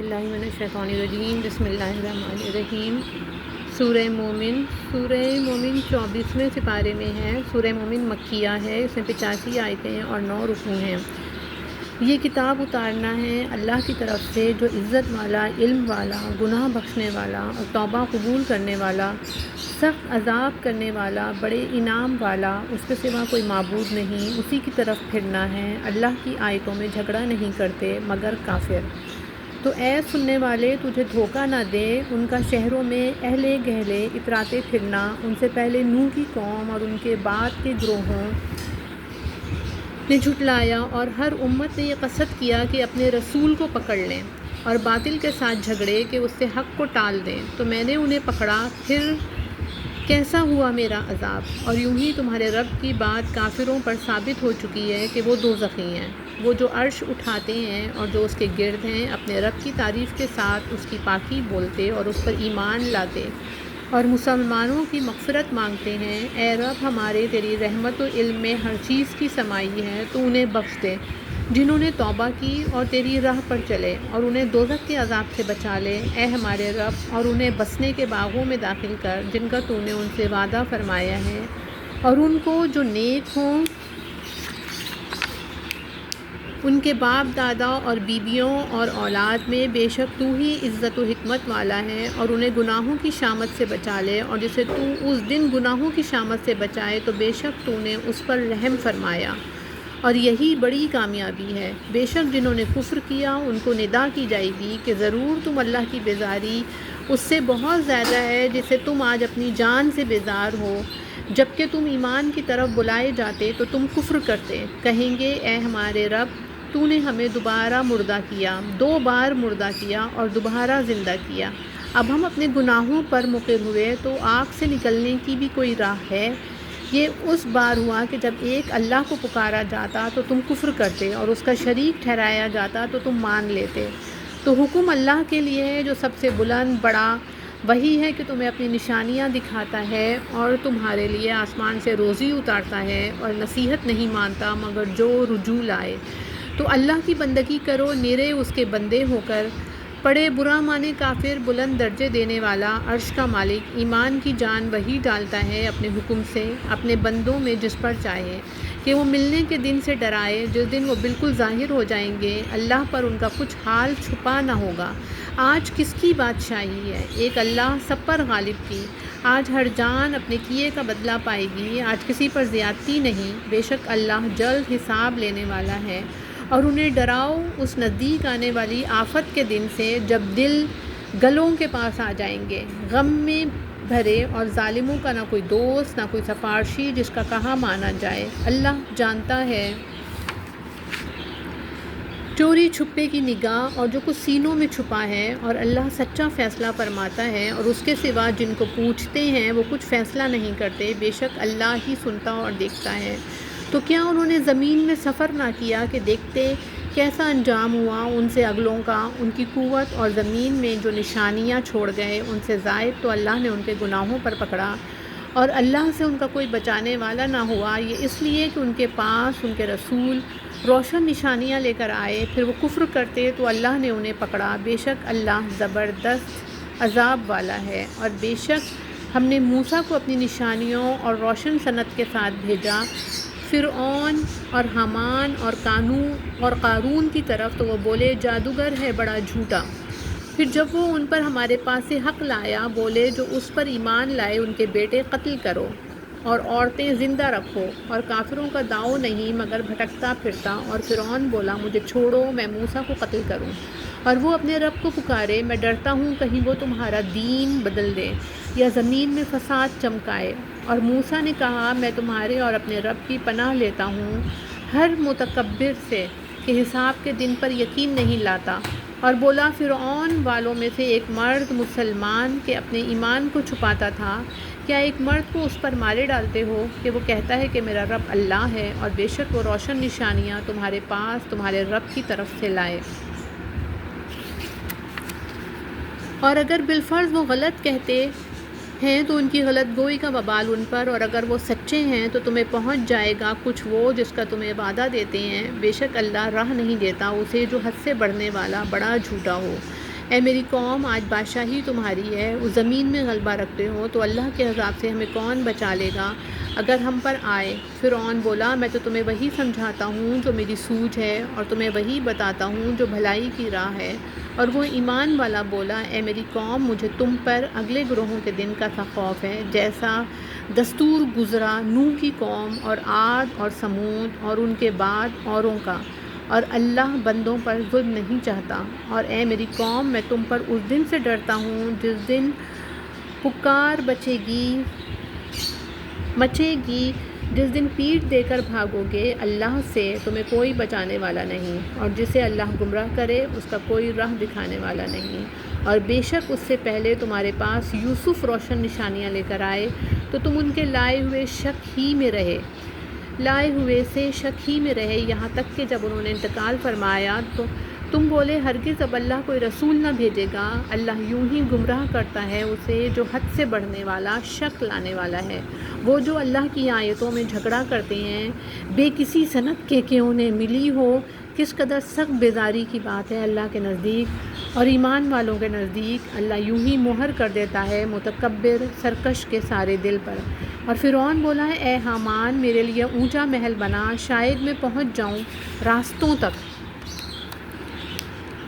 باللہ من الشیطان الرجیم بسم اللہ الرحمن الرحیم۔ سورہ مومن 24ویں سپارے میں ہے۔ سورہ مومن مکیہ ہے، اس میں 85 آیتیں اور 9 رکوع ہیں۔ یہ کتاب اتارنا ہے اللہ کی طرف سے جو عزت والا، علم والا، گناہ بخشنے والا اور توبہ قبول کرنے والا، سخت عذاب کرنے والا، بڑے انعام والا، اس کے سوا کوئی معبود نہیں، اسی کی طرف پھرنا ہے۔ اللہ کی آیتوں میں جھگڑا نہیں کرتے مگر کافر۔ تو اے سننے والے، تجھے دھوکہ نہ دے ان کا شہروں میں اہلِ گہلے اتراتے پھرنا، ان سے پہلے نوح کی قوم اور ان کے بعد کے گروہوں نے جھٹلایا، اور ہر امت نے یہ قصد کیا کہ اپنے رسول کو پکڑ لیں اور باطل کے ساتھ جھگڑے کہ اس سے حق کو ٹال دیں، تو میں نے انہیں پکڑا، پھر کیسا ہوا میرا عذاب۔ اور یوں ہی تمہارے رب کی بات کافروں پر ثابت ہو چکی ہے کہ وہ دوزخی ہیں، وہ جو عرش اٹھاتے ہیں اور جو اس کے گرد ہیں، اپنے رب کی تعریف کے ساتھ اس کی پاکی بولتے اور اس پر ایمان لاتے اور مسلمانوں کی مغفرت مانگتے ہیں۔ اے رب ہمارے، تیری رحمت و علم میں ہر چیز کی سمائی ہے، تو انہیں بخش دے جنہوں نے توبہ کی اور تیری راہ پر چلے، اور انہیں دوزخ کے عذاب سے بچا لے اے ہمارے رب، اور انہیں بسنے کے باغوں میں داخل کر جن کا تو نے ان سے وعدہ فرمایا ہے، اور ان کو جو نیک ہوں ان کے باپ دادا اور بیویوں اور اولاد میں، بے شک تو ہی عزت و حکمت والا ہے، اور انہیں گناہوں کی شامت سے بچا لے، اور جسے تو اس دن گناہوں کی شامت سے بچائے تو بے شک تو نے اس پر رحم فرمایا، اور یہی بڑی کامیابی ہے۔ بے شک جنہوں نے کفر کیا ان کو ندا کی جائے گی کہ ضرور تم اللہ کی بیزاری اس سے بہت زیادہ ہے جسے تم آج اپنی جان سے بیزار ہو، جبکہ تم ایمان کی طرف بلائے جاتے تو تم کفر کرتے۔ کہیں گے اے ہمارے رب، تو نے ہمیں دوبارہ مردہ کیا، 2 بار مردہ کیا اور دوبارہ زندہ کیا، اب ہم اپنے گناہوں پر مقر ہوئے، تو آگ سے نکلنے کی بھی کوئی راہ ہے؟ یہ اس بار ہوا کہ جب ایک اللہ کو پکارا جاتا تو تم کفر کرتے، اور اس کا شریک ٹھہرایا جاتا تو تم مان لیتے۔ تو حکم اللہ کے لیے ہے جو سب سے بلند بڑا، وہی ہے کہ تمہیں اپنی نشانیاں دکھاتا ہے اور تمہارے لیے آسمان سے روزی اتارتا ہے، اور نصیحت نہیں مانتا مگر جو رجوع لائے۔ تو اللہ کی بندگی کرو نرے اس کے بندے ہو کر، پڑے برا مانے کافر، بلند درجے دینے والا، عرش کا مالک، ایمان کی جان وہی ڈالتا ہے اپنے حکم سے اپنے بندوں میں جس پر چاہے، کہ وہ ملنے کے دن سے ڈرائے جس دن وہ بالکل ظاہر ہو جائیں گے، اللہ پر ان کا کچھ حال چھپا نہ ہوگا۔ آج کس کی بادشاہی ہے؟ ایک اللہ سب پر غالب کی۔ آج ہر جان اپنے کیے کا بدلہ پائے گی، آج کسی پر زیادتی نہیں، بے شک اللہ جلد حساب لینے والا ہے۔ اور انہیں ڈراؤ اس نزدیک آنے والی آفت کے دن سے جب دل گلوں کے پاس آ جائیں گے، غم میں بھرے، اور ظالموں کا نہ کوئی دوست نہ کوئی سفارشی جس کا کہا مانا جائے۔ اللہ جانتا ہے چوری چھپے کی نگاہ اور جو کچھ سینوں میں چھپا ہے، اور اللہ سچا فیصلہ فرماتا ہے، اور اس کے سوا جن کو پوچھتے ہیں وہ کچھ فیصلہ نہیں کرتے، بے شک اللہ ہی سنتا اور دیکھتا ہے۔ تو کیا انہوں نے زمین میں سفر نہ کیا کہ دیکھتے کیسا انجام ہوا ان سے اگلوں کا؟ ان کی قوت اور زمین میں جو نشانیاں چھوڑ گئے ان سے زائد تو اللہ نے ان کے گناہوں پر پکڑا، اور اللہ سے ان کا کوئی بچانے والا نہ ہوا۔ یہ اس لیے کہ ان کے پاس ان کے رسول روشن نشانیاں لے کر آئے، پھر وہ کفر کرتے تو اللہ نے انہیں پکڑا۔ بے شک اللہ زبردست عذاب والا ہے۔ اور بے شک ہم نے موسیٰ کو اپنی نشانیوں اور روشن صنعت کے ساتھ بھیجا فرعون اور حامان اور قارون کی طرف، تو وہ بولے جادوگر ہے بڑا جھوٹا۔ پھر جب وہ ان پر ہمارے پاس سے حق لایا، بولے جو اس پر ایمان لائے ان کے بیٹے قتل کرو اور عورتیں زندہ رکھو، اور کافروں کا داؤ نہیں مگر بھٹکتا پھرتا۔ اور فرعون بولا مجھے چھوڑو، میں موسیٰ کو قتل کروں۔ اور وہ اپنے رب کو پکارے، میں ڈرتا ہوں کہیں وہ تمہارا دین بدل دے یا زمین میں فساد چمکائے۔ اور موسیٰ نے کہا میں تمہارے اور اپنے رب کی پناہ لیتا ہوں ہر متکبر سے کہ حساب کے دن پر یقین نہیں لاتا۔ اور بولا فرعون والوں میں سے ایک مرد مسلمان کے اپنے ایمان کو چھپاتا تھا، کیا ایک مرد کو اس پر مارے ڈالتے ہو کہ وہ کہتا ہے کہ میرا رب اللہ ہے، اور بے شک وہ روشن نشانیاں تمہارے پاس تمہارے رب کی طرف سے لائے۔ اور اگر بالفرض وہ غلط کہتے ہیں تو ان کی غلط گوئی کا وبال ان پر، اور اگر وہ سچے ہیں تو تمہیں پہنچ جائے گا کچھ وہ جس کا تمہیں وعدہ دیتے ہیں۔ بے شک اللہ راہ نہیں دیتا اسے جو حد سے بڑھنے والا بڑا جھوٹا ہو۔ اے میری قوم، آج بادشاہی تمہاری ہے، اس زمین میں غلبہ رکھتے ہو، تو اللہ کے عذاب سے ہمیں کون بچا لے گا اگر ہم پر آئے؟ فرعون بولا، میں تو تمہیں وہی سمجھاتا ہوں جو میری سوجھ ہے، اور تمہیں وہی بتاتا ہوں جو بھلائی کی راہ ہے۔ اور وہ ایمان والا بولا، اے میری قوم، مجھے تم پر اگلے گروہوں کے دن کا سا خوف ہے، جیسا دستور گزرا نوح کی قوم اور عاد اور سمود اور ان کے بعد اوروں کا، اور اللہ بندوں پر ظلم نہیں چاہتا۔ اور اے میری قوم، میں تم پر اس دن سے ڈرتا ہوں جس دن پکار مچے گی، جس دن پیٹھ دے کر بھاگو گے اللہ سے، تمہیں کوئی بچانے والا نہیں، اور جسے اللہ گمراہ کرے اس کا کوئی راہ دکھانے والا نہیں۔ اور بے شک اس سے پہلے تمہارے پاس یوسف روشن نشانیاں لے کر آئے تو تم ان کے لائے ہوئے سے شک ہی میں رہے، یہاں تک کہ جب انہوں نے انتقال فرمایا تو تم بولے، ہرگز اب اللہ کوئی رسول نہ بھیجے گا، اللہ یوں ہی گمراہ کرتا ہے اسے جو حد سے بڑھنے والا، شک لانے والا ہے۔ وہ جو اللہ کی آیتوں میں جھگڑا کرتے ہیں بے کسی سند کے کہ انہیں ملی ہو، کس قدر سخت بیزاری کی بات ہے اللہ کے نزدیک اور ایمان والوں کے نزدیک۔ اللہ یوں ہی مہر کر دیتا ہے متکبر سرکش کے سارے دل پر۔ اور فرعون بولا، اے حامان، میرے لیے اونچا محل بنا، شاید میں پہنچ جاؤں راستوں تک۔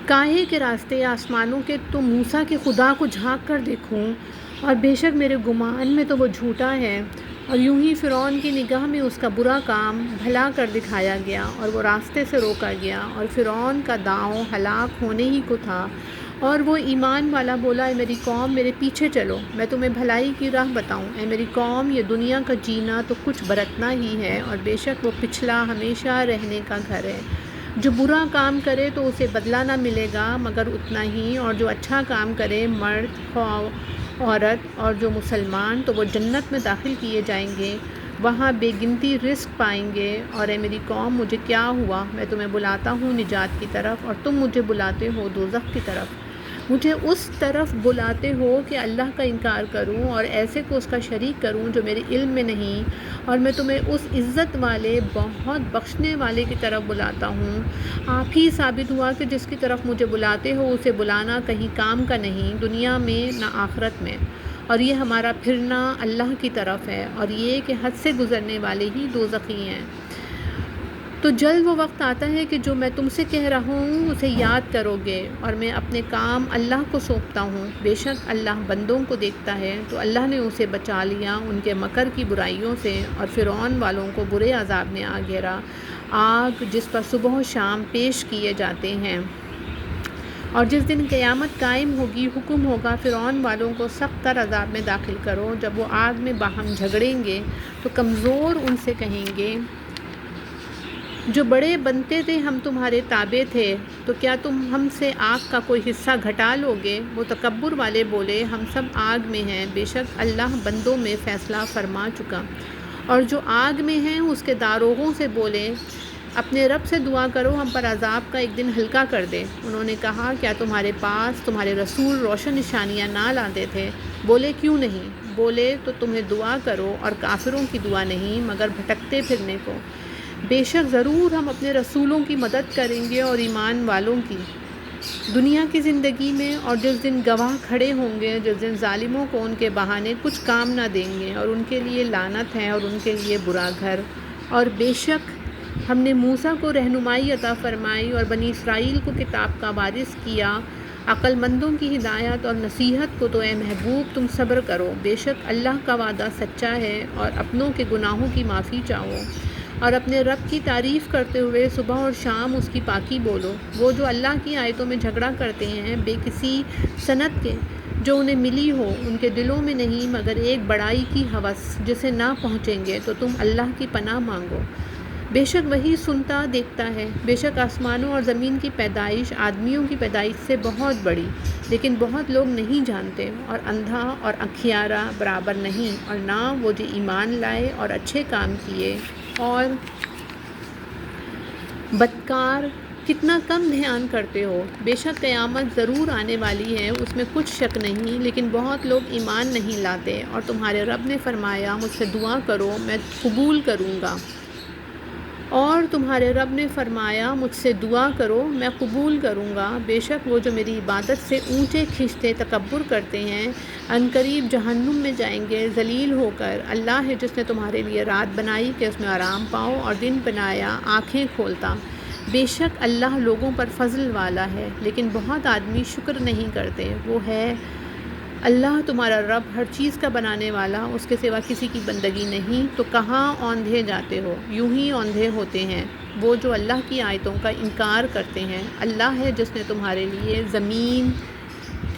کاہے کے راستے آسمانوں کے، تو موسیٰ کے خدا کو جھانک کر دیکھوں، اور بے شک میرے گمان میں تو وہ جھوٹا ہے۔ اور یوں ہی فرعون کی نگاہ میں اس کا برا کام بھلا کر دکھایا گیا اور وہ راستے سے روکا گیا، اور فرعون کا داؤں ہلاک ہونے ہی کو تھا۔ اور وہ ایمان والا بولا، اے میری قوم، میرے پیچھے چلو، میں تمہیں بھلائی کی راہ بتاؤں۔ اے میری قوم، یہ دنیا کا جینا تو کچھ برتنا ہی ہے، اور بے شک وہ پچھلا ہمیشہ رہنے کا گھر ہے۔ جو برا کام کرے تو اسے بدلہ نہ ملے گا مگر اتنا ہی، اور جو اچھا کام کرے، مرد خواہ عورت اور جو مسلمان، تو وہ جنت میں داخل کیے جائیں گے، وہاں بے گنتی رزق پائیں گے۔ اور اے میری قوم، مجھے کیا ہوا؟ میں تمہیں بلاتا ہوں نجات کی طرف اور تم مجھے بلاتے ہو دوزخ کی طرف۔ مجھے اس طرف بلاتے ہو کہ اللہ کا انکار کروں اور ایسے کو اس کا شریک کروں جو میرے علم میں نہیں، اور میں تمہیں اس عزت والے بہت بخشنے والے کی طرف بلاتا ہوں۔ آپ ہی ثابت ہوا کہ جس کی طرف مجھے بلاتے ہو اسے بلانا کہیں کام کا نہیں، دنیا میں نہ آخرت میں، اور یہ ہمارا پھرنا اللہ کی طرف ہے، اور یہ کہ حد سے گزرنے والے ہی دوزخی ہیں۔ تو جلد وہ وقت آتا ہے کہ جو میں تم سے کہہ رہا ہوں اسے یاد کرو گے، اور میں اپنے کام اللہ کو سونپتا ہوں۔ بے شک اللہ بندوں کو دیکھتا ہے۔ تو اللہ نے اسے بچا لیا ان کے مکر کی برائیوں سے، اور فرعون والوں کو برے عذاب نے آ گھیرا، آگ جس پر صبح و شام پیش کیے جاتے ہیں۔ اور جس دن قیامت قائم ہوگی، حکم ہوگا فرعون والوں کو سخت تر عذاب میں داخل کرو۔ جب وہ آگ میں باہم جھگڑیں گے تو کمزور ان سے کہیں گے، جو بڑے بنتے تھے ہم تمہارے تابع تھے، تو کیا تم ہم سے آگ کا کوئی حصہ گھٹا لو گے؟ وہ تکبر والے بولے، ہم سب آگ میں ہیں، بے شک اللہ بندوں میں فیصلہ فرما چکا۔ اور جو آگ میں ہیں اس کے داروغوں سے بولے، اپنے رب سے دعا کرو ہم پر عذاب کا ایک دن ہلکا کر دے۔ انہوں نے کہا، کیا تمہارے پاس تمہارے رسول روشن نشانیاں نہ لاتے تھے؟ بولے، کیوں نہیں؟ بولے، تو تمہیں دعا کرو، اور کافروں کی دعا نہیں مگر بھٹکتے پھرنے کو۔ بے شک ضرور ہم اپنے رسولوں کی مدد کریں گے اور ایمان والوں کی دنیا کی زندگی میں، اور جس دن گواہ کھڑے ہوں گے، جس دن ظالموں کو ان کے بہانے کچھ کام نہ دیں گے، اور ان کے لیے لعنت ہے اور ان کے لیے برا گھر۔ اور بے شک ہم نے موسیٰ کو رہنمائی عطا فرمائی اور بنی اسرائیل کو کتاب کا وارث کیا، عقل مندوں کی ہدایت اور نصیحت کو۔ تو اے محبوب تم صبر کرو، بے شک اللہ کا وعدہ سچا ہے، اور اپنوں کے گناہوں کی معافی چاہو، اور اپنے رب کی تعریف کرتے ہوئے صبح اور شام اس کی پاکی بولو۔ وہ جو اللہ کی آیتوں میں جھگڑا کرتے ہیں بے کسی سند کے، جو انہیں ملی ہو، ان کے دلوں میں نہیں مگر ایک بڑائی کی ہوس جسے نہ پہنچیں گے، تو تم اللہ کی پناہ مانگو۔ بے شک وہی سنتا دیکھتا ہے۔ بے شک آسمانوں اور زمین کی پیدائش آدمیوں کی پیدائش سے بہت بڑی، لیکن بہت لوگ نہیں جانتے۔ اور اندھا اور اکھیارا برابر نہیں، اور نہ وہ جو ایمان لائے اور اچھے کام کیے، اور بدکار کتنا کم دھیان کرتے ہو۔ بے شک قیامت ضرور آنے والی ہے، اس میں کچھ شک نہیں، لیکن بہت لوگ ایمان نہیں لاتے۔ اور تمہارے رب نے فرمایا، مجھ سے دعا کرو میں قبول کروں گا۔ اور تمہارے رب نے فرمایا مجھ سے دعا کرو میں قبول کروں گا، بے شک وہ جو میری عبادت سے اونچے کھنچتے تکبر کرتے ہیں عنقریب جہنم میں جائیں گے ذلیل ہو کر۔ اللہ ہے جس نے تمہارے لیے رات بنائی کہ اس میں آرام پاؤ اور دن بنایا آنکھیں کھولتا، بے شک اللہ لوگوں پر فضل والا ہے لیکن بہت آدمی شکر نہیں کرتے۔ وہ ہے اللہ تمہارا رب ہر چیز کا بنانے والا، اس کے سوا کسی کی بندگی نہیں، تو کہاں اوندھے جاتے ہو، یوں ہی اوندھے ہوتے ہیں وہ جو اللہ کی آیتوں کا انکار کرتے ہیں۔ اللہ ہے جس نے تمہارے لیے زمین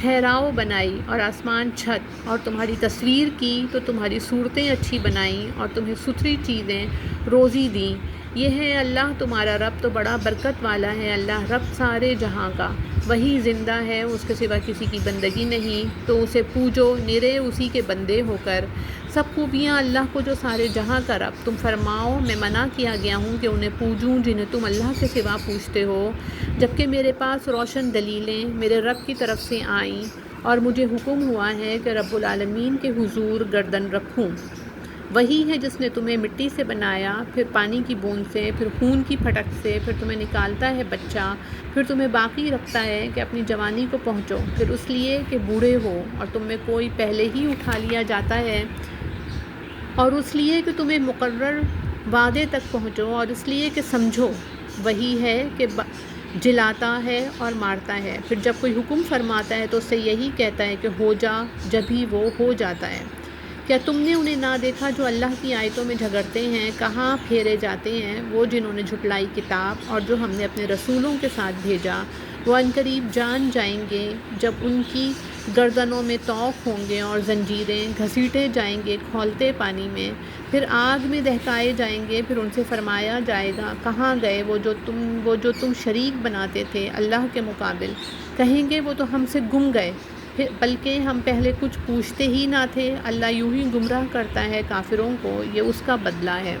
ٹھہراؤ بنائی اور آسمان چھت، اور تمہاری تصویر کی تو تمہاری صورتیں اچھی بنائیں اور تمہیں ستھری چیزیں روزی دیں۔ یہ ہے اللہ تمہارا رب تو بڑا برکت والا ہے، اللہ رب سارے جہاں کا، وہی زندہ ہے، اس کے سوا کسی کی بندگی نہیں، تو اسے پوجو نرے اسی کے بندے ہو کر۔ سب خوبیاں اللہ کو جو سارے جہاں کا رب، تم فرماؤ میں منع کیا گیا ہوں کہ انہیں پوجوں جنہیں تم اللہ کے سوا پوجتے ہو، جبکہ میرے پاس روشن دلیلیں میرے رب کی طرف سے آئیں اور مجھے حکم ہوا ہے کہ رب العالمین کے حضور گردن رکھوں۔ وہی ہے جس نے تمہیں مٹی سے بنایا، پھر پانی کی بوند سے، پھر خون کی پھٹک سے، پھر تمہیں نکالتا ہے بچہ، پھر تمہیں باقی رکھتا ہے کہ اپنی جوانی کو پہنچو، پھر اس لیے کہ بوڑھے ہو اور تم میں کوئی پہلے ہی اٹھا لیا جاتا ہے، اور اس لیے کہ تمہیں مقرر وعدے تک پہنچو، اور اس لیے کہ سمجھو۔ وہی ہے کہ جلاتا ہے اور مارتا ہے، پھر جب کوئی حکم فرماتا ہے تو اس سے یہی کہتا ہے کہ ہو جا، جب ہی وہ ہو جاتا ہے۔ کیا تم نے انہیں نہ دیکھا جو اللہ کی آیتوں میں جھگڑتے ہیں؟ کہاں پھیرے جاتے ہیں وہ جنہوں نے جھٹلائی کتاب اور جو ہم نے اپنے رسولوں کے ساتھ بھیجا۔ وہ عنقریب جان جائیں گے جب ان کی گردنوں میں طوق ہوں گے اور زنجیریں، گھسیٹے جائیں گے کھولتے پانی میں، پھر آگ میں دہکائے جائیں گے، پھر ان سے فرمایا جائے گا کہاں گئے وہ جو تم شریک بناتے تھے اللہ کے مقابل؟ کہیں گے وہ تو ہم سے گم گئے، بلکہ ہم پہلے کچھ پوچھتے ہی نہ تھے۔ اللہ یوں ہی گمراہ کرتا ہے کافروں کو، یہ اس کا بدلہ ہے۔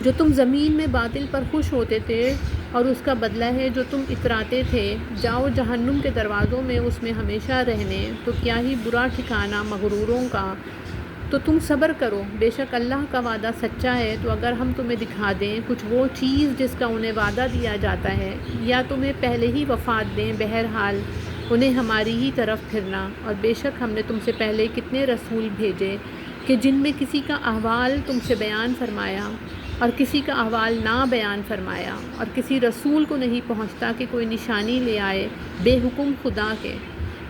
جو تم زمین میں باطل پر خوش ہوتے تھے اور اس کا بدلہ ہے جو تم اتراتے تھے، جاؤ جہنم کے دروازوں میں اس میں ہمیشہ رہنے، تو کیا ہی برا ٹھکانہ مغروروں کا۔ تو تم صبر کرو، بے شک اللہ کا وعدہ سچا ہے۔ تو اگر ہم تمہیں دکھا دیں کچھ وہ چیز جس کا انہیں وعدہ دیا جاتا ہے، یا تمہیں پہلے ہی وفات دیں، بہرحال انہیں ہماری ہی طرف پھرنا، اور بے شک ہم نے تم سے پہلے کتنے رسول بھیجے کہ جن میں کسی کا احوال تم سے بیان فرمایا اور کسی کا احوال نہ بیان فرمایا، اور کسی رسول کو نہیں پہنچتا کہ کوئی نشانی لے آئے بے حکم خدا کے۔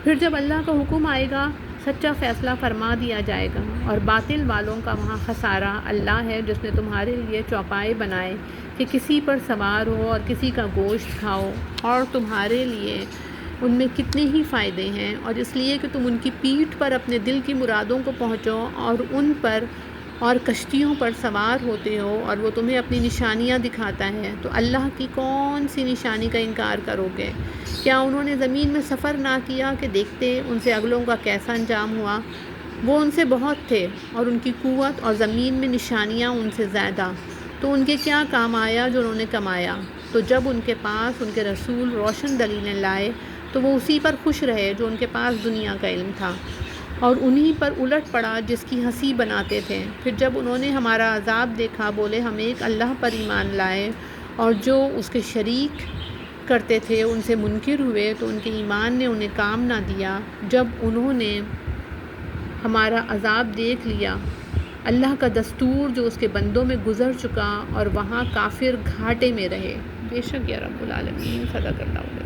پھر جب اللہ کا حکم آئے گا سچا فیصلہ فرما دیا جائے گا، اور باطل والوں کا وہاں خسارہ۔ اللہ ہے جس نے تمہارے لیے چوپائے بنائے کہ کسی پر سوار ہو اور کسی کا گوشت کھاؤ، اور تمہارے لیے ان میں کتنے ہی فائدے ہیں، اور اس لیے کہ تم ان کی پیٹھ پر اپنے دل کی مرادوں کو پہنچو اور ان پر اور کشتیوں پر سوار ہوتے ہو، اور وہ تمہیں اپنی نشانیاں دکھاتا ہے، تو اللہ کی کون سی نشانی کا انکار کرو گے؟ کیا انہوں نے زمین میں سفر نہ کیا کہ دیکھتے ان سے اگلوں کا کیسا انجام ہوا؟ وہ ان سے بہت تھے اور ان کی قوت اور زمین میں نشانیاں ان سے زیادہ، تو ان کے کیا کام آیا جو انہوں نے کمایا؟ تو جب ان کے پاس ان کے رسول روشن دلیلیں لائے تو وہ اسی پر خوش رہے جو ان کے پاس دنیا کا علم تھا، اور انہی پر الٹ پڑا جس کی ہنسی بناتے تھے۔ پھر جب انہوں نے ہمارا عذاب دیکھا بولے ہم ایک اللہ پر ایمان لائے، اور جو اس کے شریک کرتے تھے ان سے منکر ہوئے، تو ان کے ایمان نے انہیں کام نہ دیا جب انہوں نے ہمارا عذاب دیکھ لیا۔ اللہ کا دستور جو اس کے بندوں میں گزر چکا، اور وہاں کافر گھاٹے میں رہے۔ بے شک یا رب العالمین صدق اللہ علیہ۔